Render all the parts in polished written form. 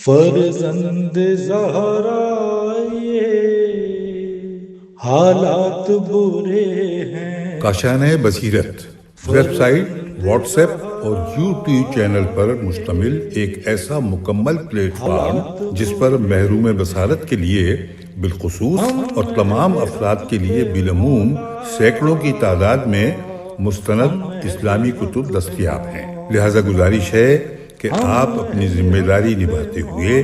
فرزند زہرا یہ حالات برے ہیں۔ کاشانۂ بصیرت ویب سائٹ، واٹس ایپ اور یوٹیوب چینل پر مشتمل ایک ایسا مکمل پلیٹ فارم جس پر محروم بصارت کے لیے بالخصوص اور تمام افراد کے لیے بالعموم سینکڑوں کی تعداد میں مستند اسلامی کتب دستیاب ہیں۔ لہذا گزارش ہے کہ آپ اپنی ذمہ داری نبھاتے ہوئے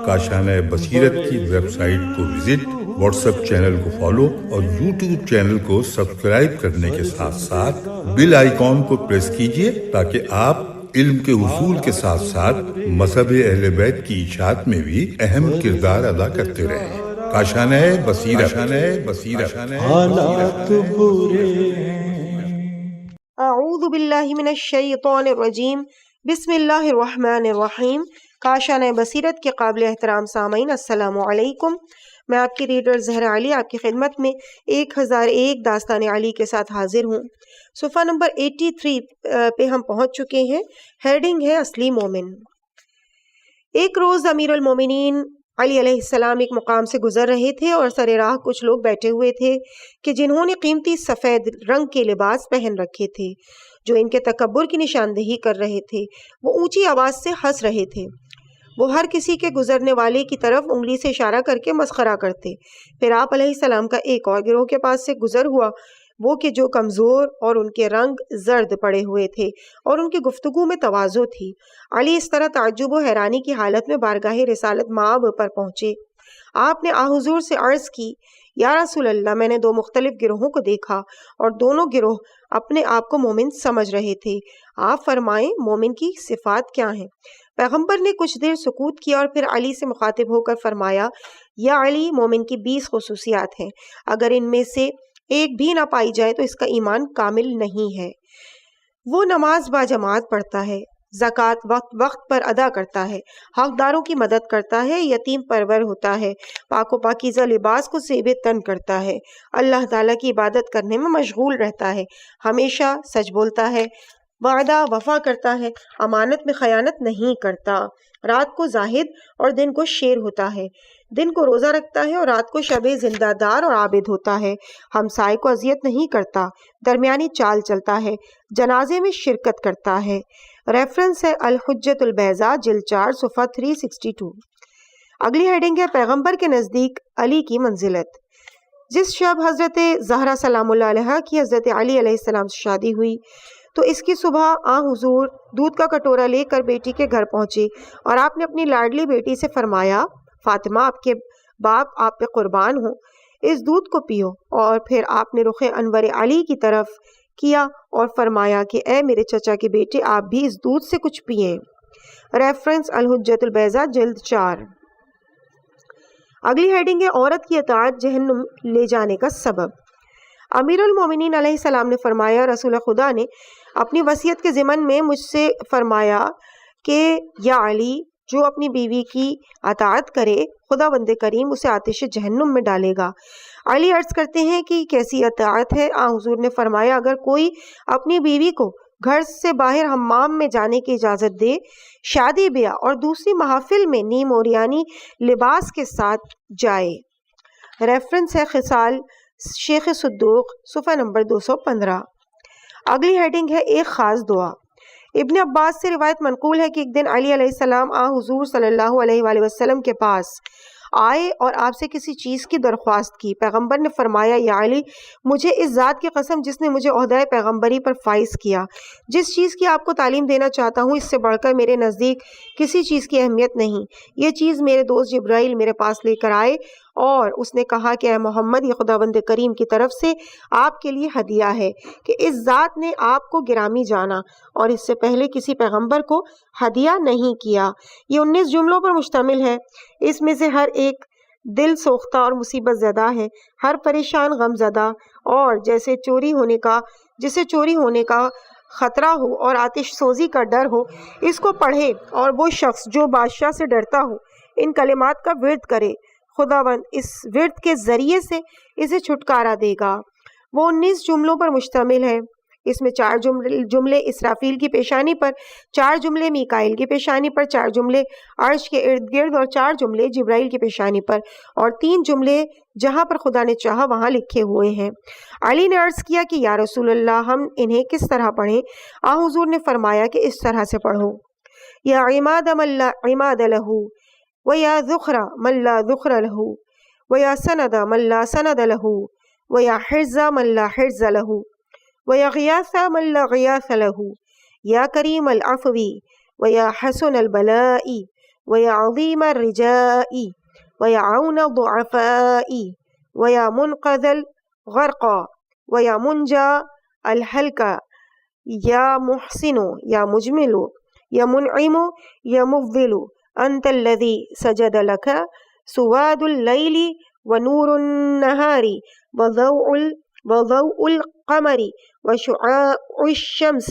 کاشانۂ بصیرت کی ویب سائٹ کو وزٹ، واٹس ایپ چینل کو فالو اور یوٹیوب چینل کو سبسکرائب کرنے کے ساتھ ساتھ بیل آئیکن کو پریس کیجیے تاکہ آپ علم کے حصول کے ساتھ ساتھ مذہب اہل بیت کی اشاعت میں بھی اہم کردار ادا کرتے رہیں۔ کاشانۂ بصیرت حالات برے ہیں۔ اعوذ باللہ من الشیطان الرجیم، بسم اللہ الرحمن الرحیم۔ کاشانۂ بصیرت کے قابل احترام سامعین، السلام علیکم۔ میں آپ کی ریڈر زہرا علی آپ کی خدمت میں 1001 داستان علی کے ساتھ حاضر ہوں۔ صفحہ نمبر 83 پہ ہم پہنچ چکے ہیں۔ ہیڈنگ ہے اصلی مومن۔ ایک روز امیر المومنین علی علیہ السلام ایک مقام سے گزر رہے تھے اور سر راہ کچھ لوگ بیٹھے ہوئے تھے کہ جنہوں نے قیمتی سفید رنگ کے لباس پہن رکھے تھے جو ان کے تکبر کی نشاندہی کر رہے تھے۔ وہ اونچی آواز سے ہنس رہے تھے۔ وہ ہر کسی کے گزرنے والے کی طرف انگلی سے اشارہ کر کے مسخرہ کرتے۔ پھر آپ علیہ السلام کا ایک اور گروہ کے پاس سے گزر ہوا، وہ کہ جو کمزور اور ان کے رنگ زرد پڑے ہوئے تھے اور ان کی گفتگو میں تواضع تھی۔ علی اس طرح تعجب و حیرانی کی حالت میں بارگاہ رسالت مآب پر پہنچے۔ آپ نے حضور سے عرض کی، یا رسول اللہ، میں نے دو مختلف گروہوں کو دیکھا اور دونوں گروہ اپنے آپ کو مومن سمجھ رہے تھے۔ آپ فرمائیں مومن کی صفات کیا ہیں؟ پیغمبر نے کچھ دیر سکوت کیا اور پھر علی سے مخاطب ہو کر فرمایا، یا علی، مومن کی 20 خصوصیات ہیں۔ اگر ان میں سے ایک بھی نہ پائی جائے تو اس کا ایمان کامل نہیں ہے۔ وہ نماز با جماعت پڑھتا ہے، زکوٰۃ وقت پر ادا کرتا ہے، حقداروں کی مدد کرتا ہے، یتیم پرور ہوتا ہے، پاک و پاکیزہ لباس کو زیب تن کرتا ہے، اللہ تعالیٰ کی عبادت کرنے میں مشغول رہتا ہے، ہمیشہ سچ بولتا ہے، وعدہ وفا کرتا ہے، امانت میں خیانت نہیں کرتا، رات کو زاہد اور دن کو شیر ہوتا ہے، دن کو روزہ رکھتا ہے اور رات کو شب زندہ دار اور عابد ہوتا ہے، ہمسائے کو اذیت نہیں کرتا، درمیانی چال چلتا ہے، جنازے میں شرکت کرتا ہے۔ ریفرنس ہے الحجۃ البیضاء جلد 4 صفحہ 362۔ اگلی ہیڈنگ ہے پیغمبر کے نزدیک علی کی منزلت۔ جس شب حضرت زہرا سلام اللہ علیہا کی حضرت علی علیہ السلام سے شادی ہوئی تو اس کی صبح حضور دودھ کا کٹورا لے کر بیٹی کے گھر پہنچے اور آپ نے اپنی لاڈلی بیٹی سے فرمایا، فاطمہ، آپ کے باپ آپ پہ قربان ہوں، اس دودھ کو پیو۔ اور پھر آپ نے رخ انور علی کی طرف کیا اور فرمایا کہ اے میرے چچا کے بیٹے، آپ بھی اس دودھ سے کچھ پیئیں۔ ریفرنس الحجۃ البیضاء جلد 4۔ اگلی ہیڈنگ ہے عورت کی اطاعت جہنم لے جانے کا سبب۔ امیر المومنین علیہ السلام نے فرمایا، رسول خدا نے اپنی وصیت کے ضمن میں مجھ سے فرمایا کہ یا علی، جو اپنی بیوی کی اطاعت کرے خدا بند کریم اسے آتش جہنم میں ڈالے گا۔ علی عرض کرتے ہیں کہ کیسی اطاعت ہے؟ حضور نے فرمایا، اگر کوئی اپنی بیوی کو گھر سے باہر حمام میں جانے کی اجازت دے، شادی بیاہ اور دوسری محافل میں نیم اوریانی لباس کے ساتھ جائے۔ ریفرنس ہے خصال شیخ صدوق صفحہ نمبر 215۔ اگلی ہیڈنگ ہے ایک خاص دعا۔ ابن عباس سے روایت منقول ہے کہ ایک دن علی علیہ السلام حضور صلی اللہ علیہ وآلہ وسلم کے پاس آئے اور آپ سے کسی چیز کی درخواست کی۔ پیغمبر نے فرمایا، یا علی، مجھے اس ذات کی قسم جس نے مجھے عہدہ پیغمبری پر فائز کیا، جس چیز کی آپ کو تعلیم دینا چاہتا ہوں اس سے بڑھ کر میرے نزدیک کسی چیز کی اہمیت نہیں۔ یہ چیز میرے دوست جبرائیل میرے پاس لے کر آئے اور اس نے کہا کہ اے محمد، یہ خداوند کریم کی طرف سے آپ کے لیے ہدیہ ہے کہ اس ذات نے آپ کو گرامی جانا اور اس سے پہلے کسی پیغمبر کو ہدیہ نہیں کیا۔ یہ 19 جملوں پر مشتمل ہے۔ اس میں سے ہر ایک دل سوختہ اور مصیبت زدہ ہے، ہر پریشان غم زدہ اور جسے چوری ہونے کا خطرہ ہو اور آتش سوزی کا ڈر ہو، اس کو پڑھے اور وہ شخص جو بادشاہ سے ڈرتا ہو ان کلمات کا ورد کرے، خداوند اس ورد کے ذریعے سے اسے چھٹکارا دے گا۔ وہ 19 جملوں پر مشتمل ہے۔ اس میں 4 جملے اسرافیل کی پیشانی پر، 4 جملے میکائیل کی پیشانی پر، 4 جملے عرش کے ارد گرد اور 4 جملے جبرائیل کی پیشانی پر، اور 3 جملے جہاں پر خدا نے چاہا وہاں لکھے ہوئے ہیں۔ علی نے عرض کیا کہ یا رسول اللہ، ہم انہیں کس طرح پڑھیں؟ حضور نے فرمایا کہ اس طرح سے پڑھو، یا عماد من لا عماد لہ، ویا ذخر من لا ذخر لہ، ویا سند من لا سند لہ، ویا حرز من لا حرز لہ، ویا غیاث من لا غیاث لہ، یا کریم العفو ویا حسن البلاء ویا عظیم الرجاء ویا عون الضعفاء ویا منقذ الغرق ویا منجا الحلقہ، یا محسن یا مجمل یا منعم یا مفضل، انت الذی سجد لک سواد اللیل ونور النہار وضوء القمر وشعاع الشمس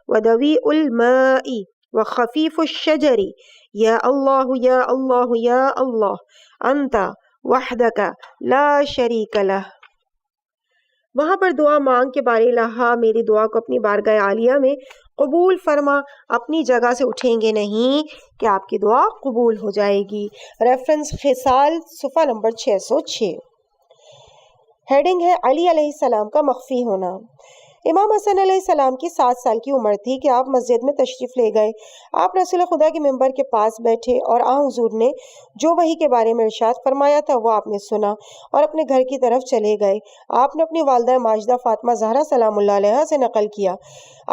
ودویء الماء وخفیف الشجر، یا اللہ یا اللہ یا اللہ، انت وحدک لا شریک لہ۔ وہاں پر دعا مانگ کے بارے الہا میری دعا کو اپنی بارگاہ عالیہ میں قبول فرما، اپنی جگہ سے اٹھیں گے نہیں کہ آپ کی دعا قبول ہو جائے گی۔ ریفرنس خصال صفحہ نمبر 606۔ ہیڈنگ ہے علی علیہ السلام کا مخفی ہونا۔ امام حسن علیہ السلام کی 7 سال کی عمر تھی کہ آپ مسجد میں تشریف لے گئے۔ آپ رسول خدا کے ممبر کے پاس بیٹھے اور حضور نے جو وحی کے بارے میں ارشاد فرمایا تھا وہ آپ نے سنا اور اپنے گھر کی طرف چلے گئے۔ آپ نے اپنی والدہ ماجدہ فاطمہ زہرا سلام اللہ علیہا سے نقل کیا۔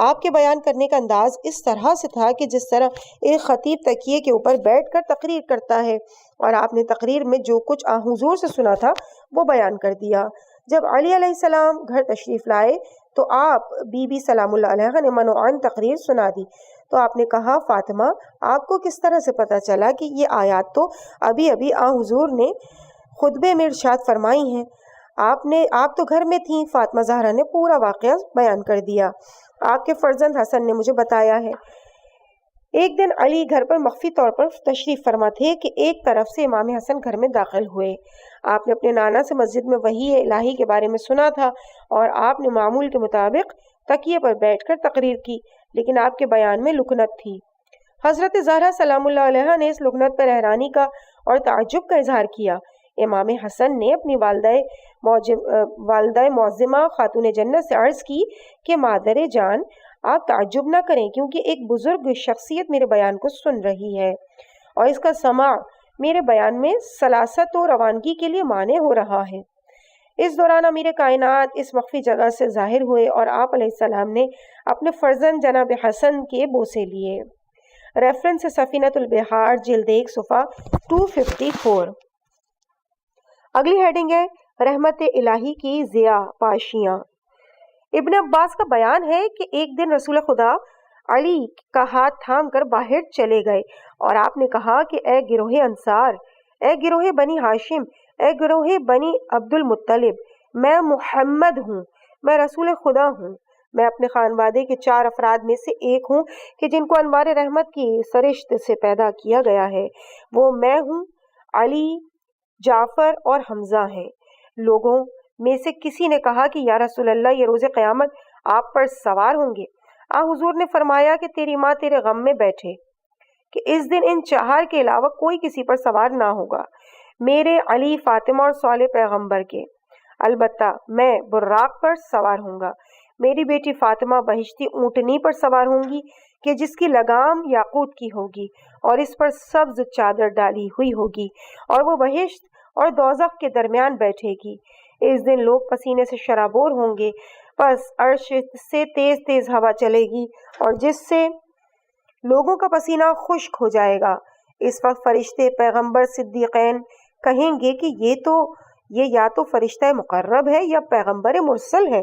آپ کے بیان کرنے کا انداز اس طرح سے تھا کہ جس طرح ایک خطیب تکیے کے اوپر بیٹھ کر تقریر کرتا ہے، اور آپ نے تقریر میں جو کچھ حضور سے سنا تھا وہ بیان کر دیا۔ جب علی علیہ السلام گھر تشریف لائے تو آپ بی بی سلام اللہ علیہا نے منوعاً تقریر سنا دی۔ تو آپ نے کہا، فاطمہ آپ کو کس طرح سے پتہ چلا کہ یہ آیات تو ابھی ابھی حضور نے خطبے میں ارشاد فرمائی ہیں؟ آپ تو گھر میں تھیں۔ فاطمہ زہرا نے پورا واقعہ بیان کر دیا۔ آپ کے فرزند حسن نے مجھے بتایا ہے۔ ایک دن علی گھر پر مخفی طور پر تشریف فرما تھے کہ ایک طرف سے امام حسن گھر میں داخل ہوئے۔ آپ نے اپنے نانا سے مسجد میں وحی الہی کے بارے میں سنا تھا اور آپ نے معمول کے مطابق تکیے پر بیٹھ کر تقریر کی، لیکن آپ کے بیان میں لکنت تھی۔ حضرت زہرا سلام اللہ علیہا نے اس لکنت پر حیرانی کا اور تعجب کا اظہار کیا۔ امام حسن نے اپنی والدہ معظمہ خاتون جنت سے عرض کی کہ مادر جان، آپ تعجب نہ کریں، کیونکہ ایک بزرگ شخصیت میرے بیان کو سن رہی ہے اور اس کا سماع میرے بیان میں سلاست و روانگی کے لیے مانع ہو رہا ہے۔ اس دوران امیر کائنات اس مخفی جگہ سے ظاہر ہوئے اور آپ علیہ السلام نے اپنے فرزند جناب حسن کے بوسے لیے۔ ریفرنس سفینۃ البحار جلد 1 صفحہ 254۔ اگلی ہیڈنگ ہے رحمت الہی کی ضیاء پاشیاں۔ ابن عباس کا بیان ہے کہ ایک دن رسول خدا علی کا ہاتھ تھام کر باہر چلے گئے اور آپ نے کہا کہ اے گروہ انصار، اے گروہ بنی ہاشم، اے گروہ بنی عبد المطلب، میں محمد ہوں، میں رسول خدا ہوں، میں اپنے خانوادے کے 4 افراد میں سے ایک ہوں کہ جن کو انوار رحمت کی سرشت سے پیدا کیا گیا ہے۔ وہ میں ہوں، علی، جعفر اور حمزہ ہیں۔ لوگوں میں سے کسی نے کہا کہ یا رسول اللہ، یہ روز قیامت آپ پر سوار ہوں گے؟ حضور نے فرمایا کہ تیری ماں تیرے غم میں بیٹھے کہ اس دن ان 4 کے علاوہ کوئی کسی پر سوار نہ ہوگا، میرے، علی، فاطمہ اور صالح پیغمبر کے۔ البتہ میں براق پر سوار ہوں گا، میری بیٹی فاطمہ بہشتی اونٹنی پر سوار ہوں گی کہ جس کی لگام یاقوت کی ہوگی اور اس پر سبز چادر ڈالی ہوئی ہوگی، اور وہ بہشت اور دوزخ کے درمیان بیٹھے گی۔ اس دن لوگ پسینے سے شرابور ہوں گے، پس عرش سے تیز تیز ہوا چلے گی اور جس سے لوگوں کا پسینہ خشک ہو جائے گا۔ اس وقت فرشتے، پیغمبر، صدیقین کہیں گے کہ یہ یا تو فرشتہ مقرب ہے یا پیغمبر مرسل ہے۔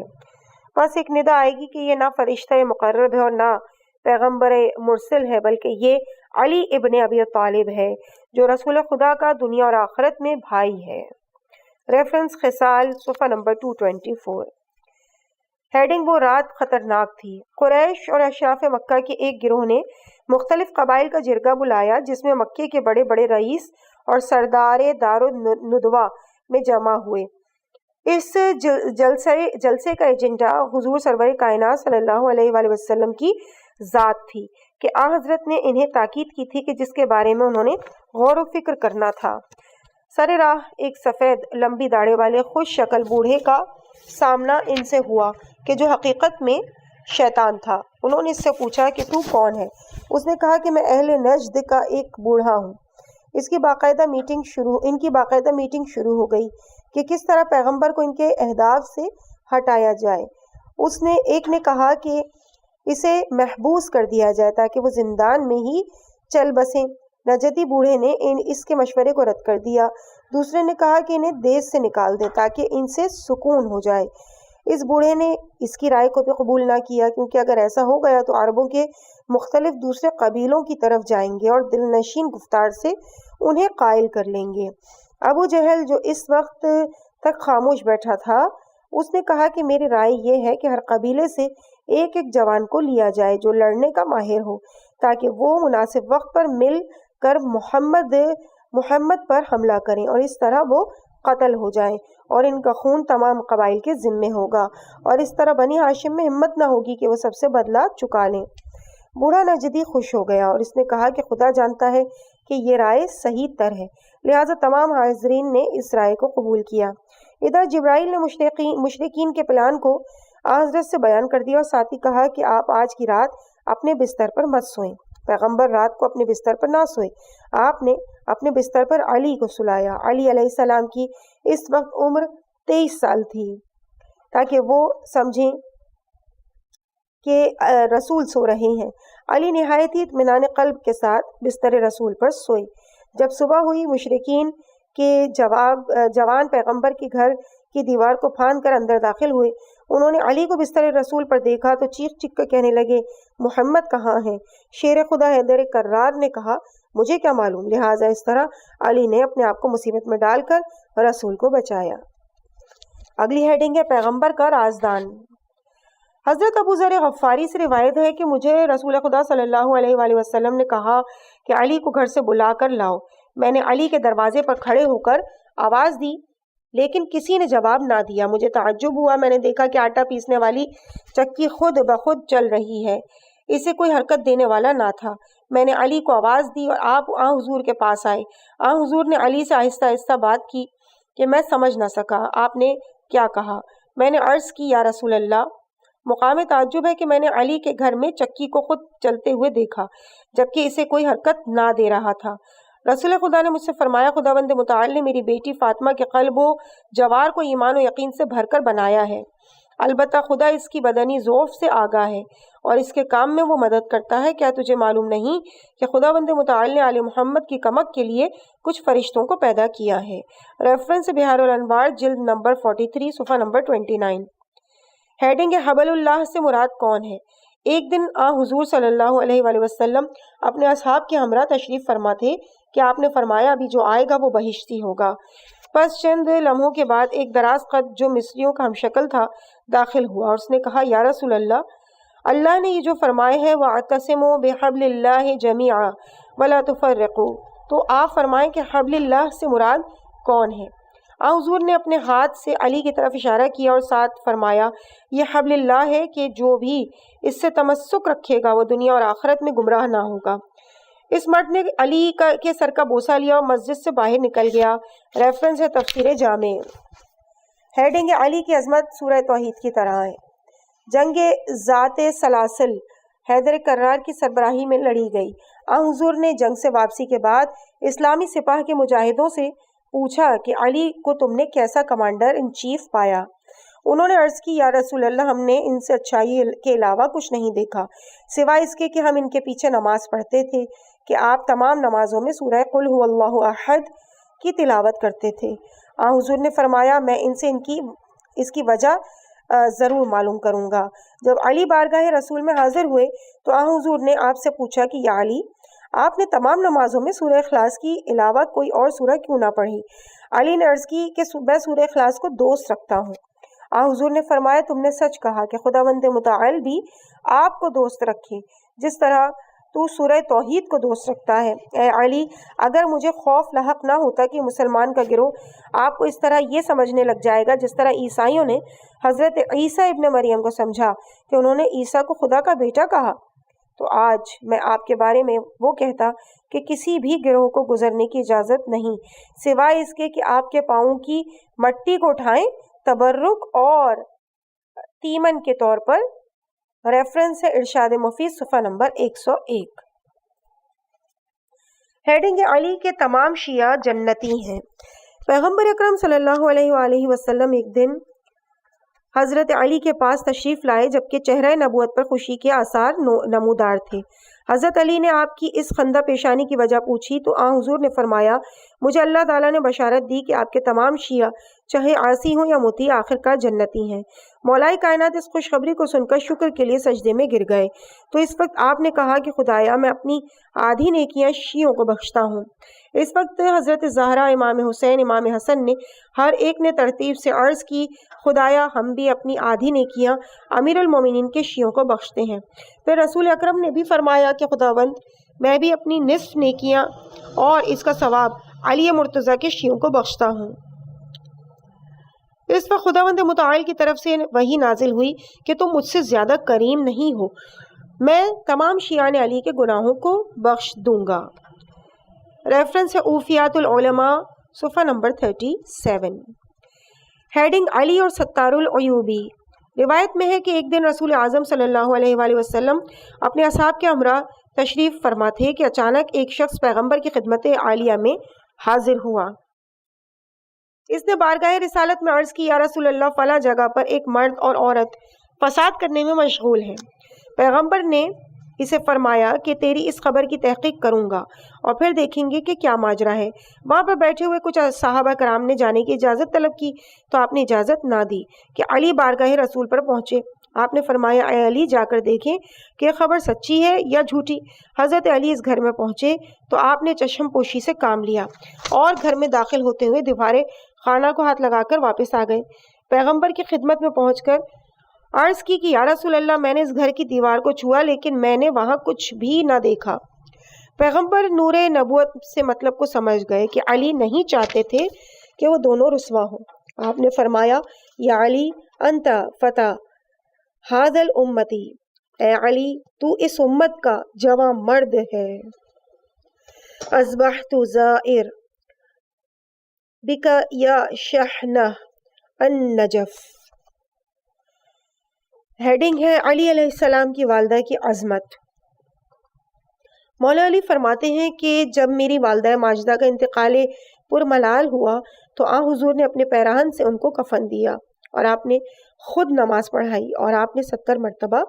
بس ایک ندا آئے گی کہ یہ نہ فرشتہ مقرب ہے اور نہ پیغمبر مرسل ہے، بلکہ یہ علی ابن ابی طالب ہے جو رسول خدا کا دنیا اور آخرت میں بھائی ہے۔ ریفرنس خصال صفحہ نمبر 224۔ ہیڈنگ وہ رات خطرناک تھی۔ قریش اور اشراف مکہ کے ایک گروہ نے مختلف قبائل کا جرگہ بلایا جس میں مکے کے بڑے بڑے رئیس اور سردار دار الندوہ میں جمع ہوئے۔ اس جلسے کا ایجنڈا حضور سرور کائنات صلی اللہ علیہ وآلہ وسلم کی ذات تھی کہ آن حضرت نے انہیں تاکید کی تھی کہ جس کے بارے میں انہوں نے غور و فکر کرنا تھا۔ سر راہ ایک سفید لمبی داڑھی والے خوش شکل بوڑھے کا سامنا ان سے ہوا کہ جو حقیقت میں شیطان تھا۔ انہوں نے اس سے پوچھا کہ تو کون ہے؟ اس نے کہا کہ میں اہل نجد کا ایک بوڑھا ہوں۔ ان کی باقاعدہ میٹنگ شروع ہو گئی کہ کس طرح پیغمبر کو ان کے اہداف سے ہٹایا جائے۔ ایک نے کہا کہ اسے محبوس کر دیا جائے تاکہ وہ زندان میں ہی چل بسیں۔ نجدی بوڑھے نے اس کے مشورے کو رد کر دیا۔ دوسرے نے کہا کہ انہیں دیس سے نکال دیں تاکہ ان سے سکون ہو جائے۔ اس بوڑھے نے اس کی رائے کو بھی قبول نہ کیا، کیونکہ اگر ایسا ہو گیا تو عربوں کے مختلف دوسرے قبیلوں کی طرف جائیں گے اور دل نشین گفتار سے انہیں قائل کر لیں گے۔ ابو جہل جو اس وقت تک خاموش بیٹھا تھا، اس نے کہا کہ میری رائے یہ ہے کہ ہر قبیلے سے ایک ایک جوان کو لیا جائے جو لڑنے کا ماہر ہو، تاکہ وہ مناسب وقت پر مل کر محمد پر حملہ کریں اور اس طرح وہ قتل ہو جائیں اور ان کا خون تمام قبائل کے ذمے ہوگا، اور اس طرح بنی ہاشم میں ہمت نہ ہوگی کہ وہ سب سے بدلہ چکا لیں۔ بوڑھا نجدی خوش ہو گیا اور اس نے کہا کہ خدا جانتا ہے کہ یہ رائے صحیح تر ہے، لہٰذا تمام حاضرین نے اس رائے کو قبول کیا۔ ادھر جبرائیل نے مشرکین کے پلان کو حضرت سے بیان کر دیا اور ساتھ ہی کہا کہ آپ آج کی رات اپنے بستر پر مت سوئیں۔ پیغمبر رات کو اپنے بستر پر نہ سوئے، آپ نے اپنے بستر پر علی کو سلایا۔ علی علیہ السلام کی اس وقت عمر 23 سال تھی، تاکہ وہ سمجھیں کہ رسول سو رہے ہیں۔ علی نہایت ہی اطمینان قلب کے ساتھ بستر رسول پر سوئے۔ جب صبح ہوئی، مشرکین کے جوان پیغمبر کے گھر کی دیوار کو پھاند کر اندر داخل ہوئے۔ انہوں نے علی کو بستر رسول پر دیکھا تو چیخ چیخ کر کہنے لگے، محمد کہاں ہے؟ شیر خدا حیدر کرار نے کہا، مجھے کیا معلوم؟ لہٰذا اس طرح علی نے اپنے آپ کو مصیبت میں ڈال کر رسول کو بچایا۔ اگلی ہیڈنگ ہے پیغمبر کا رازدان۔ حضرت ابو ذر غفاری سے روایت ہے کہ مجھے رسول خدا صلی اللہ علیہ وآلہ وسلم نے کہا کہ علی کو گھر سے بلا کر لاؤ۔ میں نے علی کے دروازے پر کھڑے ہو کر آواز دی، لیکن کسی نے جواب نہ دیا۔ مجھے تعجب ہوا، میں نے دیکھا کہ آٹا پیسنے والی چکی خود بخود چل رہی ہے، اسے کوئی حرکت دینے والا نہ تھا۔ میں نے علی کو آواز دی اور آپ حضور کے پاس آئے۔ حضور نے علی سے آہستہ آہستہ بات کی کہ میں سمجھ نہ سکا آپ نے کیا کہا۔ میں نے عرض کی، یا رسول اللہ، مقام تعجب ہے کہ میں نے علی کے گھر میں چکی کو خود چلتے ہوئے دیکھا جبکہ اسے کوئی حرکت نہ دے رہا تھا۔ رسول خدا نے مجھ سے فرمایا، خداوند متعال نے میری بیٹی فاطمہ کے قلب و جوار کو ایمان و یقین سے بھر کر بنایا ہے، البتہ خدا اس کی بدنی ضعف سے آگاہ ہے اور اس کے کام میں وہ مدد کرتا ہے۔ کیا تجھے معلوم نہیں کہ خداوند متعال نے آل محمد کی کمک کے لیے کچھ فرشتوں کو پیدا کیا ہے؟ ریفرنس بہار الانوار جلد نمبر 43 صفحہ نمبر 29۔ ہیڈنگ ہے حبل اللہ سے مراد کون ہے؟ ایک دن حضور صلی اللہ علیہ وآلہ وسلم اپنے اصحاب کے ہمراہ تشریف فرما تھے کہ آپ نے فرمایا، ابھی جو آئے گا وہ بہشتی ہوگا۔ پس چند لمحوں کے بعد ایک دراز قد جو مصریوں کا ہم شکل تھا داخل ہوا اور اس نے کہا، یا رسول اللہ، اللہ نے یہ جو فرمائے ہے وَاعْتَصِمُوا بِحَبْلِ اللَّهِ جَمِيعًا وَلَا تُفَرِّقُوا، تو آپ فرمائیں کہ حبل اللہ سے مراد کون ہے؟ حضور نے اپنے ہاتھ سے علی کی طرف اشارہ کیا اور ساتھ فرمایا، یہ حبل اللہ ہے کہ جو بھی اس سے تمسک رکھے گا وہ دنیا اور آخرت میں گمراہ نہ ہوگا۔ اس مرد نے علی کے سر کا بوسہ لیا اور مسجد سے باہر نکل گیا۔ ریفرنس ہے تفسیر جامع۔ ہیڈنگ ہے علی کی عظمت سورہ توحید کی طرح ہے۔ جنگ ذات سلاسل حیدر کرار کی سربراہی میں لڑی گئی۔ حضور نے جنگ سے واپسی کے بعد اسلامی سپاہ کے مجاہدوں سے پوچھا کہ علی کو تم نے کیسا کمانڈر ان چیف پایا؟ انہوں نے عرض کی، یا رسول اللہ، ہم نے ان سے اچھائی کے علاوہ کچھ نہیں دیکھا سوائے اس کے کہ ہم ان کے پیچھے نماز پڑھتے تھے کہ آپ تمام نمازوں میں سورہ قل هو اللہ احد کی تلاوت کرتے تھے۔ حضور نے فرمایا، میں ان سے اس کی وجہ ضرور معلوم کروں گا۔ جب علی بارگاہ رسول میں حاضر ہوئے تو حضور نے آپ سے پوچھا کہ یا علی، آپ نے تمام نمازوں میں سورہ اخلاص کی علاوہ کوئی اور سورہ کیوں نہ پڑھی؟ علی نے عرض کی کہ میں سورہ اخلاص کو دوست رکھتا ہوں۔ حضور نے فرمایا، تم نے سچ کہا کہ خداوند متعال بھی آپ کو دوست رکھے، جس طرح تو سورہ توحید کو دوست رکھتا ہے۔ اے علی، اگر مجھے خوف لاحق نہ ہوتا کہ مسلمان کا گروہ آپ کو اس طرح یہ سمجھنے لگ جائے گا جس طرح عیسائیوں نے حضرت عیسیٰ ابن مریم کو سمجھا کہ انہوں نے عیسیٰ کو خدا کا بیٹا کہا، تو آج میں آپ کے بارے میں وہ کہتا کہ کسی بھی گروہ کو گزرنے کی اجازت نہیں سوائے اس کے کہ آپ کے پاؤں کی مٹی کو اٹھائیں، تبرک اور تیمن کے طور پر۔ ریفرنس ہے ارشاد مفید صفحہ نمبر 101۔ ہیڈنگ علی کے تمام شیعہ جنتی ہیں۔ پیغمبر اکرم صلی اللہ علیہ وآلہ وسلم ایک دن حضرت علی کے پاس تشریف لائے جبکہ چہرہ نبوت پر خوشی کے آثار نمودار تھے۔ حضرت علی نے آپ کی اس خندہ پیشانی کی وجہ پوچھی تو آن حضور نے فرمایا، مجھے اللہ تعالیٰ نے بشارت دی کہ آپ کے تمام شیعہ چاہے عاصی ہوں یا مطیع آخرکار جنتی ہیں۔ مولا کائنات اس خوشخبری کو سن کر شکر کے لیے سجدے میں گر گئے تو اس وقت آپ نے کہا کہ خدایا، میں اپنی آدھی نیکیاں شیعوں کو بخشتا ہوں۔ اس وقت حضرت زہرا، امام حسین، امام حسن نے ہر ایک نے ترتیب سے عرض کی، خدایا ہم بھی اپنی آدھی نیکیاں امیر المومنین کے شیعوں کو بخشتے ہیں۔ پھر رسول اکرم نے بھی فرمایا کہ خداوند، میں بھی اپنی نصف نیکیاں اور اس کا ثواب علی مرتضیٰ کے شیعوں کو بخشتا ہوں۔ اس وقت خداوند متعال کی طرف سے وحی نازل ہوئی کہ تم مجھ سے زیادہ کریم نہیں ہو، میں تمام شیعان علی کے گناہوں کو بخش دوں گا۔ ریفرنس ہے اوفیات العلماء صفحہ نمبر 37۔ ہیڈنگ علی اور ستار العیوبی۔ روایت میں ہے کہ ایک دن رسول اعظم صلی اللہ علیہ وآلہ وسلم اپنے اصحاب کے ہمراہ تشریف فرما تھے کہ اچانک ایک شخص پیغمبر کی خدمت عالیہ میں حاضر ہوا۔ اس نے بارگاہ رسالت میں عرض کی، یا رسول اللہ، فلاں جگہ پر ایک مرد اور عورت فساد کرنے میں مشغول ہیں۔ پیغمبر نے اسے فرمایا کہ تیری اس خبر کی تحقیق کروں گا اور پھر دیکھیں گے کہ کیا ماجرا ہے۔ وہاں پر بیٹھے ہوئے کچھ صحابہ کرام نے جانے کی اجازت طلب کی تو آپ نے اجازت نہ دی کہ علی بارگاہ رسول پر پہنچے۔ آپ نے فرمایا، اے علی، جا کر دیکھیں کہ خبر سچی ہے یا جھوٹی۔ حضرت علی اس گھر میں پہنچے تو آپ نے چشم پوشی سے کام لیا اور گھر میں داخل ہوتے ہوئے دیوار خانہ کو ہاتھ لگا کر واپس آ گئے۔ پیغمبر کی خدمت میں پہنچ کر عرض کی کہ یا رسول اللہ، میں نے اس گھر کی دیوار کو چھوا لیکن میں نے وہاں کچھ بھی نہ دیکھا۔ پیغمبر نور نبوت سے مطلب کو سمجھ گئے کہ علی نہیں چاہتے تھے کہ وہ دونوں رسوا ہوں۔ آپ نے فرمایا، یا علی، انت فتح ھذا الامتی، اے علی، تو اس امت کا جواں مرد ہے۔ اصبحت زائر بک یا شحنہ النجف۔ ہیڈنگ ہے علی علیہ السلام کی والدہ کی عظمت۔ مولا علی فرماتے ہیں کہ جب میری والدہ ماجدہ کا انتقال پرملال ہوا تو آن حضور نے اپنے پیراہن سے ان کو کفن دیا اور آپ نے خود نماز پڑھائی اور آپ نے 70 مرتبہ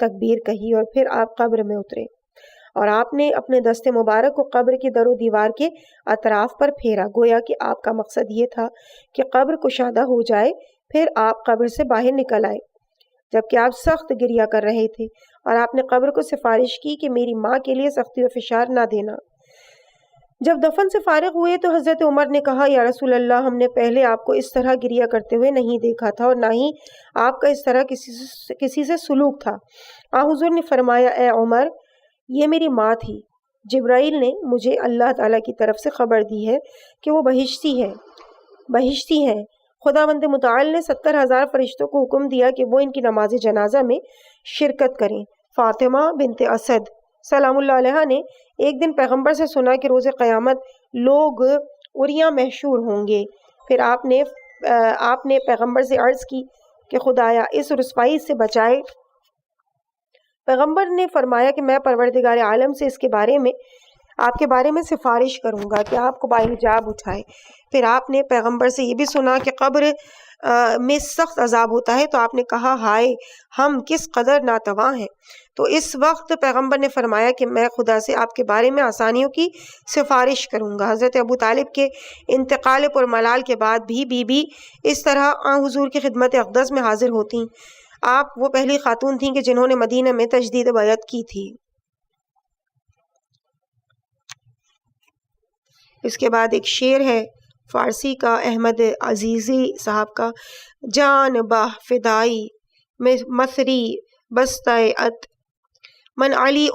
تکبیر کہی اور پھر آپ قبر میں اترے اور آپ نے اپنے دست مبارک کو قبر کی در و دیوار کے اطراف پر پھیرا، گویا کہ آپ کا مقصد یہ تھا کہ قبر کشادہ ہو جائے۔ پھر آپ قبر سے باہر نکل آئے جبکہ آپ سخت گریہ کر رہے تھے اور آپ نے قبر کو سفارش کی کہ میری ماں کے لیے سختی و فشار نہ دینا۔ جب دفن سے فارغ ہوئے تو حضرت عمر نے کہا، یا رسول اللہ، ہم نے پہلے آپ کو اس طرح گریہ کرتے ہوئے نہیں دیکھا تھا اور نہ ہی آپ کا اس طرح کسی سے سلوک تھا۔ حضور نے فرمایا، اے عمر، یہ میری ماں تھی۔ جبرائیل نے مجھے اللہ تعالیٰ کی طرف سے خبر دی ہے کہ وہ بہشتی ہے۔ خداوند متعال نے 70,000 فرشتوں کو حکم دیا کہ وہ ان کی نماز جنازہ میں شرکت کریں۔ فاطمہ بنت اسد سلام اللہ علیہ نے ایک دن پیغمبر سے سنا کہ روز قیامت لوگ عریاں محشور ہوں گے۔ پھر آپ نے پیغمبر سے عرض کی کہ خدایا اس رسوائی سے بچائے۔ پیغمبر نے فرمایا کہ میں پروردگار عالم سے آپ کے بارے میں سفارش کروں گا کہ آپ کو باحجاب اٹھائے۔ پھر آپ نے پیغمبر سے یہ بھی سنا کہ قبر میں سخت عذاب ہوتا ہے تو آپ نے کہا، ہائے ہم کس قدر ناتواں ہیں۔ تو اس وقت پیغمبر نے فرمایا کہ میں خدا سے آپ کے بارے میں آسانیوں کی سفارش کروں گا۔ حضرت ابو طالب کے انتقال پرملال کے بعد بھی بی بی اس طرح آن حضور کی خدمت اقدس میں حاضر ہوتیں۔ آپ وہ پہلی خاتون تھیں کہ جنہوں نے مدینہ میں تجدید بیعت کی تھی۔ اس کے بعد ایک شعر ہے فارسی کا، احمد عزیزی صاحب کا، جان باہ فدائی مصری بستہ ات من علی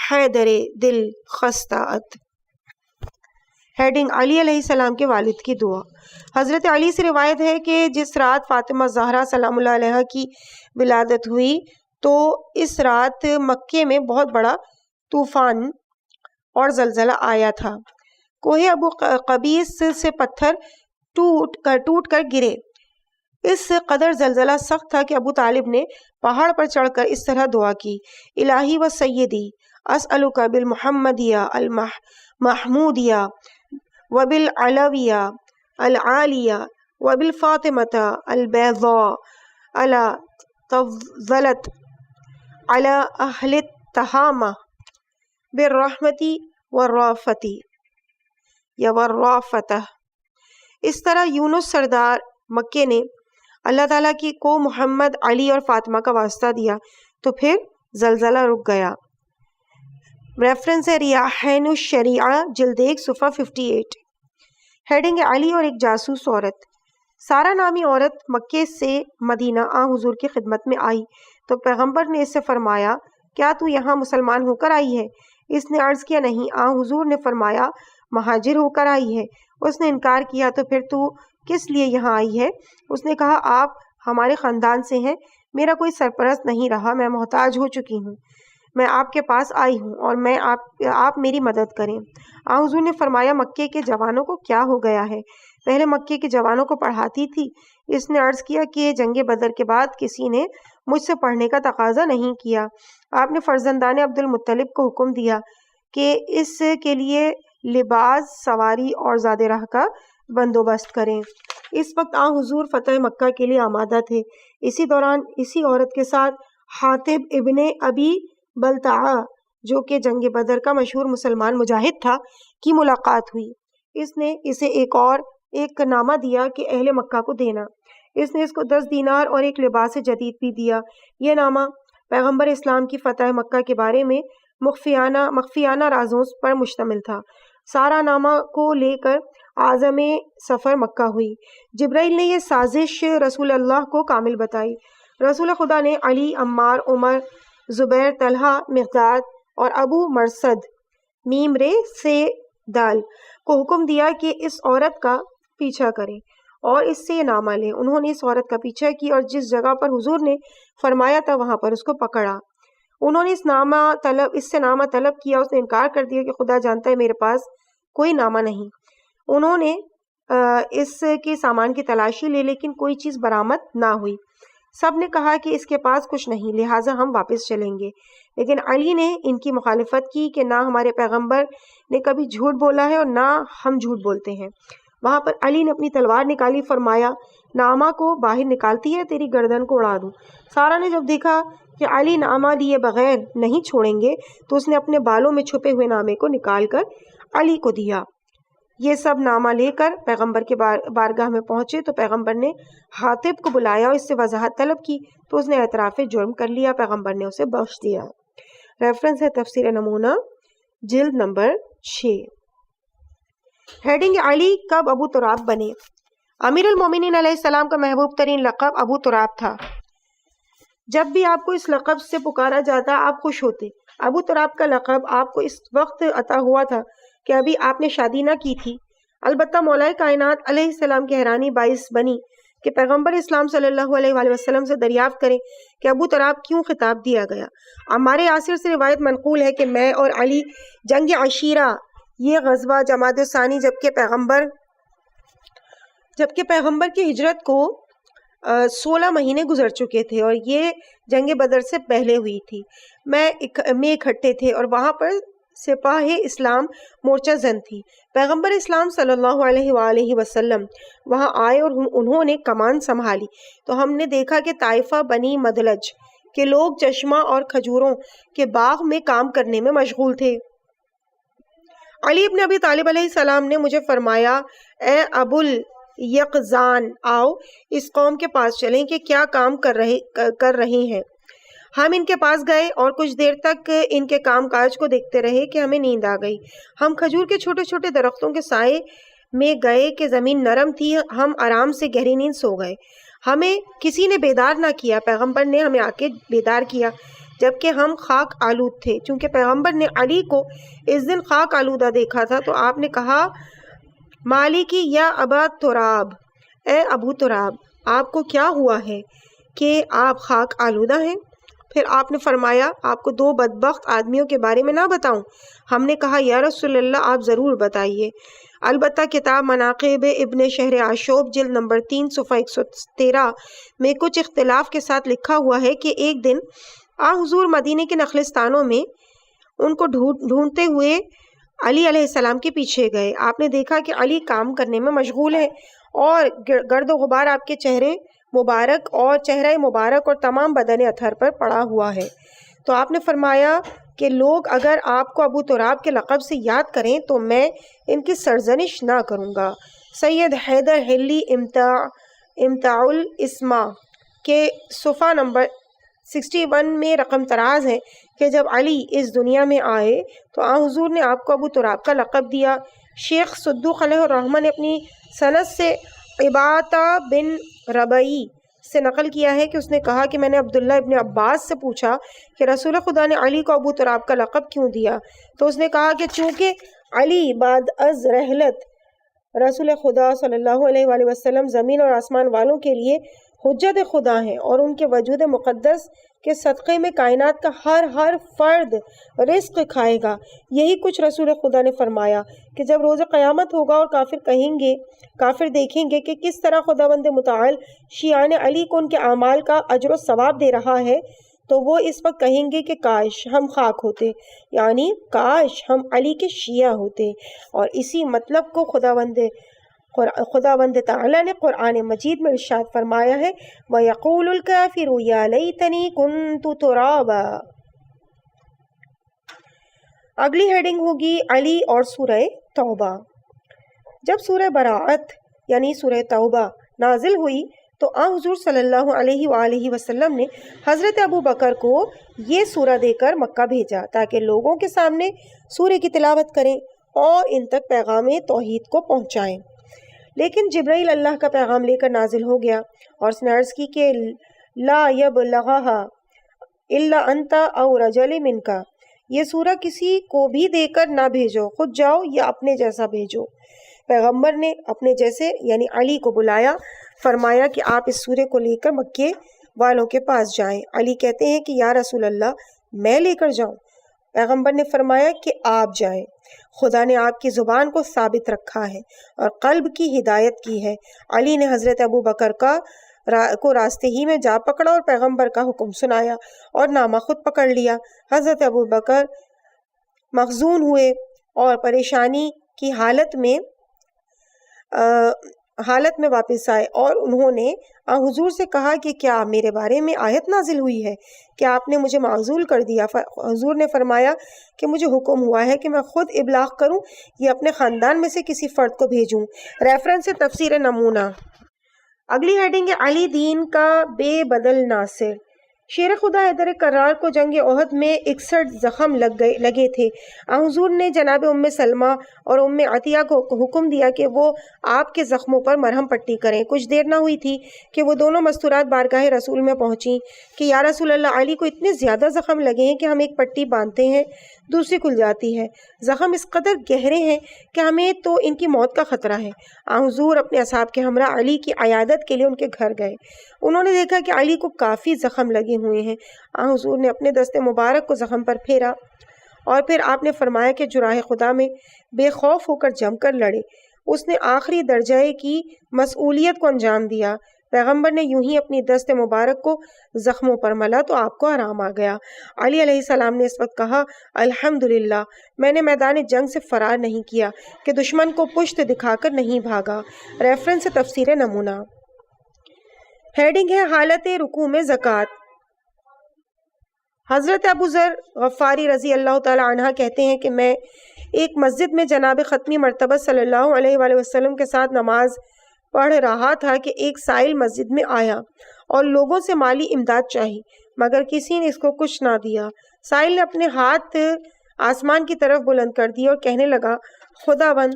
حیدر دل خستاعت. ہیڈنگ علی علیہ السلام کے والد کی دعا. حضرت علی سے روایت ہے کہ جس رات فاطمہ زہرا سلام اللہ علیہا کی ولادت ہوئی تو اس رات مکے میں بہت بڑا طوفان اور زلزلہ آیا تھا. کوہ ابو قبیس سے پتھر ٹوٹ کر گرے. اس قدر زلزلہ سخت تھا کہ ابو طالب نے پہاڑ پر چڑھ کر اس طرح دعا کی: الہی و سیدی اسألک بالمحمدیہ المحمودیہ وبالعلویہ العالیہ وبالفاطمۃ البیضاء الا تفضلت علی اہل التہامہ بالرحمتی والرافتی یا والرافتہ. اس طرح یونس سردار مکے نے اللہ تعالیٰ کو محمد، علی اور فاطمہ کا واسطہ دیا تو پھر زلزلہ رک گیا. ریفرنس ہے ریاحین الشریعہ جلد 1 صفحہ 58. ہیڈنگ علی اور ایک جاسوس عورت. سارا نامی عورت مکے سے مدینہ حضور کی خدمت میں آئی تو پیغمبر نے اس سے فرمایا: کیا تو یہاں مسلمان ہو کر آئی ہے؟ اس نے عرض کیا: نہیں. حضور نے فرمایا: مہاجر ہو کر آئی ہے. اس نے انکار کیا تو پھر تو کس لیے یہاں آئی ہے؟ اس نے کہا: آپ ہمارے خاندان سے ہیں، میرا کوئی سرپرست نہیں رہا، میں محتاج ہو چکی ہوں، میں آپ کے پاس آئی ہوں اور میں آپ میری مدد کریں. حضور نے فرمایا: مکے کے جوانوں کو کیا ہو گیا ہے؟ پہلے مکے کے جوانوں کو پڑھاتی تھی. اس نے عرض کیا کہ جنگ بدر کے بعد کسی نے مجھ سے پڑھنے کا تقاضا نہیں کیا. آپ نے فرزندان عبد المطلب کو حکم دیا کہ اس کے لیے لباس، سواری اور زاد راہ کا بندوبست کریں. اس وقت حضور فتح مکہ کے لیے آمادہ تھے. اسی دوران اسی عورت کے ساتھ حاطب ابن ابی بلتعہ، جو کہ جنگ بدر کا مشہور مسلمان مجاہد تھا، کی ملاقات ہوئی. اس نے اسے ایک نامہ دیا کہ اہل مکہ کو دینا. اس نے اس کو 10 دینار اور ایک لباس جدید بھی دیا. یہ نامہ پیغمبر اسلام کی فتح مکہ کے بارے میں مخفیانہ رازوں پر مشتمل تھا. سارا نامہ کو لے کر عازم سفر مکہ ہوئی. جبرائیل نے یہ سازش رسول اللہ کو کامل بتائی. رسول خدا نے علی، عمار، عمر، زبیر، طلحہ، مقداد اور ابو مرصد میم رے سے دال کو حکم دیا کہ اس عورت کا پیچھا کریں اور اس سے یہ نامہ لیں. انہوں نے اس عورت کا پیچھا کی اور جس جگہ پر حضور نے فرمایا تھا وہاں پر اس کو پکڑا. انہوں نے اس سے نامہ طلب کیا. اس نے انکار کر دیا کہ خدا جانتا ہے میرے پاس کوئی نامہ نہیں. انہوں نے اس کے سامان کی تلاشی لی لیکن کوئی چیز برآمد نہ ہوئی. سب نے کہا کہ اس کے پاس کچھ نہیں، لہٰذا ہم واپس چلیں گے. لیکن علی نے ان کی مخالفت کی کہ نہ ہمارے پیغمبر نے کبھی جھوٹ بولا ہے اور نہ ہم جھوٹ بولتے ہیں. وہاں پر علی نے اپنی تلوار نکالی، فرمایا: نامہ کو باہر نکالتی ہے، تیری گردن کو اڑا دوں. سارا نے جب دیکھا کہ علی نامہ لیے بغیر نہیں چھوڑیں گے تو اس نے اپنے بالوں میں چھپے ہوئے نامے کو نکال کر علی کو دیا. یہ سب نامہ لے کر پیغمبر کے بارگاہ میں پہنچے تو پیغمبر نے حاطب کو بلایا اور اس سے وضاحت طلب کی تو اس نے اعتراف جرم کر لیا. پیغمبر نے اسے بخش دیا. ریفرنس ہے تفسیر نمونہ جلد نمبر 6. ہیڈنگ علی کب ابو تراب بنے. امیر المومنین علیہ السلام کا محبوب ترین لقب ابو تراب تھا. جب بھی آپ کو اس لقب سے پکارا جاتا آپ خوش ہوتے. ابو تراب کا لقب آپ کو اس وقت عطا ہوا تھا کہ ابھی آپ نے شادی نہ کی تھی. البتہ مولا کائنات علیہ السلام کی حیرانی باعث بنی کہ پیغمبر اسلام صلی اللہ علیہ وآلہ وسلم سے دریافت کریں کہ ابو تراب کیوں خطاب دیا گیا. ہمارے یاسر سے روایت منقول ہے کہ میں اور علی جنگ عشیرہ، یہ غزوہ جمادی الثانی جبکہ پیغمبر کی ہجرت کو 16 مہینے گزر چکے تھے اور یہ جنگ بدر سے پہلے ہوئی تھی، میں اکٹھے تھے اور وہاں پر سپاہ اسلام مورچہ زن تھی. پیغمبر اسلام صلی اللہ علیہ وآلہ وسلم وہاں آئے اور انہوں نے کمان سنبھالی تو ہم نے دیکھا کہ طائفہ بنی مدلج کے لوگ چشمہ اور کھجوروں کے باغ میں کام کرنے میں مشغول تھے. علی ابن ابی طالب علیہ السلام نے مجھے فرمایا: اے ابو الیقظان، آؤ اس قوم کے پاس چلیں کہ کیا کام کر رہے ہیں. ہم ان کے پاس گئے اور کچھ دیر تک ان کے کام کاج کو دیکھتے رہے کہ ہمیں نیند آ گئی. ہم کھجور کے چھوٹے چھوٹے درختوں کے سائے میں گئے کہ زمین نرم تھی. ہم آرام سے گہری نیند سو گئے. ہمیں کسی نے بیدار نہ کیا. پیغمبر نے ہمیں آ کے بیدار کیا. جبکہ ہم خاک آلود تھے. چونکہ پیغمبر نے علی کو اس دن خاک آلودہ دیکھا تھا تو آپ نے کہا مالکی یا ابا تراب، اے ابو تراب آپ کو کیا ہوا ہے کہ آپ خاک آلودہ ہیں؟ پھر آپ نے فرمایا آپ کو 2 بدبخت آدمیوں کے بارے میں نہ بتاؤں؟ ہم نے کہا یا رسول اللہ آپ ضرور بتائیے. البتہ کتاب مناقب ابن شہر عاشوب جلد نمبر 3 صفحہ 113 میں کچھ اختلاف کے ساتھ لکھا ہوا ہے کہ ایک دن حضور مدینے کے نخلستانوں میں ان کو ڈھونڈتے ہوئے علی علیہ السلام کے پیچھے گئے. آپ نے دیکھا کہ علی کام کرنے میں مشغول ہے اور گرد و غبار آپ کے چہرے مبارک اور چہرہ مبارک اور تمام بدن اطہر پر پڑا ہوا ہے. تو آپ نے فرمایا کہ لوگ اگر آپ کو ابو تراب کے لقب سے یاد کریں تو میں ان کی سرزنش نہ کروں گا. سید حیدر حلی امتاع الاسما کے صفحہ نمبر 61 میں رقم طراز ہے کہ جب علی اس دنیا میں آئے تو حضور نے آپ کو ابو تراب کا لقب دیا. شیخ صدوق علیہ الرحمہ نے اپنی سند سے عبادہ بن ربعی سے نقل کیا ہے کہ اس نے کہا کہ میں نے عبداللہ ابن عباس سے پوچھا کہ رسول خدا نے علی کو ابو تراب کا لقب کیوں دیا؟ تو اس نے کہا کہ چونکہ علی بعد از رحلت رسول خدا صلی اللہ علیہ وآلہ وسلم زمین اور آسمان والوں کے لیے حجت خدا ہیں اور ان کے وجود مقدس کے صدقے میں کائنات کا ہر فرد رزق کھائے گا. یہی کچھ رسول خدا نے فرمایا کہ جب روز قیامت ہوگا اور کافر دیکھیں گے کہ کس طرح خداوند متعال شیعان علی کو ان کے اعمال کا اجر و ثواب دے رہا ہے تو وہ اس وقت کہیں گے کہ کاش ہم خاک ہوتے، یعنی کاش ہم علی کے شیعہ ہوتے. اور اسی مطلب کو خداوند تعالیٰ نے قرآن مجید میں ارشاد فرمایا ہے وَيَقُولُ الْكَافِرُ يَا لَيْتَنِي كُنْتُ تُرَابًا. اگلی ہیڈنگ ہوگی علی اور سورہ توبہ. جب سورہ براءت یعنی سورہ توبہ نازل ہوئی تو حضور صلی اللہ علیہ وآلہ وسلم نے حضرت ابو بکر کو یہ سورہ دے کر مکہ بھیجا تاکہ لوگوں کے سامنے سورہ کی تلاوت کریں اور ان تک پیغام توحید کو پہنچائیں. لیکن جبرائیل اللہ کا پیغام لے کر نازل ہو گیا اور اس نے عرض کی کہ لا یبلغھا الا انت او رجل منک، یہ سورہ کسی کو بھی دے کر نہ بھیجو، خود جاؤ یا اپنے جیسا بھیجو. پیغمبر نے اپنے جیسے یعنی علی کو بلایا، فرمایا کہ آپ اس سورے کو لے کر مکے والوں کے پاس جائیں. علی کہتے ہیں کہ یا رسول اللہ میں لے کر جاؤں؟ پیغمبر نے فرمایا کہ آپ جائیں، خدا نے آپ کی زبان کو ثابت رکھا ہے اور قلب کی ہدایت کی ہے. علی نے حضرت ابو بکر کو راستے ہی میں جا پکڑا اور پیغمبر کا حکم سنایا اور نامہ خود پکڑ لیا. حضرت ابو بکر مخزون ہوئے اور پریشانی کی حالت میں واپس آئے اور انہوں نے حضور سے کہا کہ کیا میرے بارے میں آیت نازل ہوئی ہے کہ آپ نے مجھے معزول کر دیا؟ حضور نے فرمایا کہ مجھے حکم ہوا ہے کہ میں خود ابلاغ کروں یا اپنے خاندان میں سے کسی فرد کو بھیجوں. ریفرنس تفسیر نمونہ. اگلی ہیڈنگ ہے علی دین کا بے بدل ناصر. شیر خدا حیدر کرار کو جنگ احد میں 61 زخم لگے تھے. حضور نے جناب ام سلمہ اور ام عطیہ کو حکم دیا کہ وہ آپ کے زخموں پر مرہم پٹی کریں. کچھ دیر نہ ہوئی تھی کہ وہ دونوں مستورات بارگاہ رسول میں پہنچیں کہ یا رسول اللہ علی کو اتنے زیادہ زخم لگے ہیں کہ ہم ایک پٹی باندھتے ہیں دوسری کھل جاتی ہے. زخم اس قدر گہرے ہیں کہ ہمیں تو ان کی موت کا خطرہ ہے. حضور اپنے اصحاب کے ہمراہ علی کی عیادت کے لیے ان کے گھر گئے. انہوں نے دیکھا کہ علی کو کافی زخم لگے ہوئے ہیں. حضور نے اپنے دست مبارک کو زخم پر پھیرا اور پھر آپ نے فرمایا کہ جراح خدا میں بے خوف ہو کر جم کر لڑے. اس نے آخری درجے کی مسئولیت کو انجام دیا. پیغمبر نے یوں ہی اپنی دست مبارک کو زخموں پر ملا تو آپ کو آرام آ گیا. علی علیہ السلام نے اس وقت کہا الحمدللہ میں نے میدان جنگ سے فرار نہیں کیا کہ دشمن کو پشت دکھا کر نہیں بھاگا. ریفرنس تفسیر نمونہ. ہیڈنگ ہے حالت رکوع میں زکوٰۃ. حضرت ابو ذر غفاری رضی اللہ تعالی عنہ کہتے ہیں کہ میں ایک مسجد میں جناب ختمی مرتبہ صلی اللہ علیہ وآلہ وسلم کے ساتھ نماز پڑھ رہا تھا کہ ایک سائل مسجد میں آیا اور لوگوں سے مالی امداد چاہی مگر کسی نے اس کو کچھ نہ دیا. سائل نے اپنے ہاتھ آسمان کی طرف بلند کر دیے اور کہنے لگا خداوند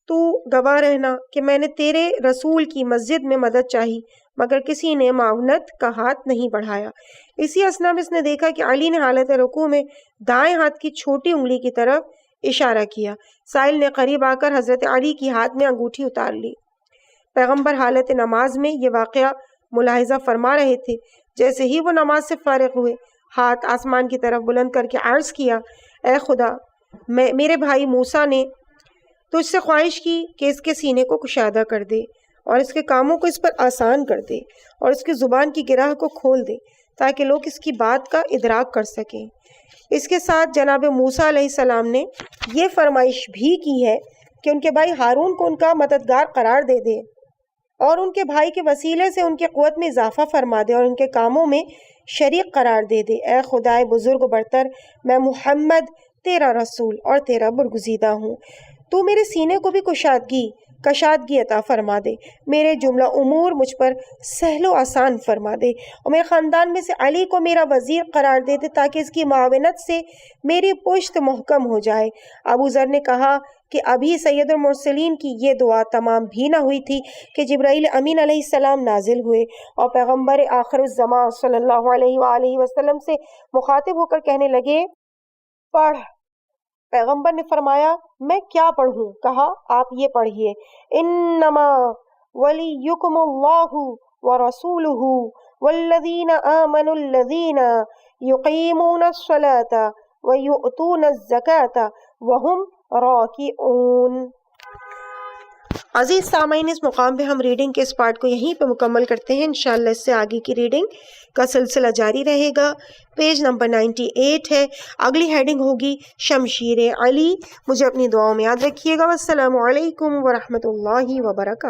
تو گواہ رہنا کہ میں نے تیرے رسول کی مسجد میں مدد چاہی مگر کسی نے معاونت کا ہاتھ نہیں بڑھایا۔ اسی اثنا میں اس نے دیکھا کہ علی نے حالت رکوع میں دائیں ہاتھ کی چھوٹی انگلی کی طرف اشارہ کیا۔ سائل نے قریب آ کر حضرت علی کی ہاتھ میں انگوٹھی اتار لی۔ پیغمبر حالت نماز میں یہ واقعہ ملاحظہ فرما رہے تھے۔ جیسے ہی وہ نماز سے فارغ ہوئے، ہاتھ آسمان کی طرف بلند کر کے عرض کیا، اے خدا، میرے بھائی موسیٰ نے تجھ سے خواہش کی کہ اس کے سینے کو کشادہ کر دے اور اس کے کاموں کو اس پر آسان کر دے اور اس کی زبان کی گرہ کو کھول دے تاکہ لوگ اس کی بات کا ادراک کر سکیں۔ اس کے ساتھ جناب موسیٰ علیہ السلام نے یہ فرمائش بھی کی ہے کہ ان کے بھائی ہارون کو ان کا مددگار قرار دے دے اور ان کے بھائی کے وسیلے سے ان کے قوت میں اضافہ فرما دے اور ان کے کاموں میں شریک قرار دے دے۔ اے خدائے بزرگ و برتر، میں محمد تیرا رسول اور تیرا برگزیدہ ہوں، تو میرے سینے کو بھی کشادگی عطا فرما دے، میرے جملہ امور مجھ پر سہل و آسان فرما دے اور میرے خاندان میں سے علی کو میرا وزیر قرار دے دے تاکہ اس کی معاونت سے میری پشت محکم ہو جائے۔ ابو ذر نے کہا کہ ابھی سید المرسلین کی یہ دعا تمام بھی نہ ہوئی تھی کہ جبرائیل امین علیہ السلام نازل ہوئے اور پیغمبر آخر الزمان صلی اللہ علیہ وآلہ وسلم سے مخاطب ہو کر کہنے لگے، پڑھ۔ پیغمبر نے فرمایا، میں کیا پڑھوں؟ کہا، آپ یہ پڑھیے، انما ولیکم اللہ ورسولہ والذین آمنوا الذین یقیمون الصلاة ویؤتون الزکاة وہم راکعون۔ عزیز سامعین، اس مقام پہ ہم ریڈنگ کے اس پارٹ کو یہیں پہ مکمل کرتے ہیں۔ انشاءاللہ اس سے آگے کی ریڈنگ کا سلسلہ جاری رہے گا۔ پیج نمبر 98 ہے، اگلی ہیڈنگ ہوگی شمشیر علی۔ مجھے اپنی دعاؤں میں یاد رکھیے گا۔ والسلام علیکم ورحمۃ اللہ وبرکاتہ۔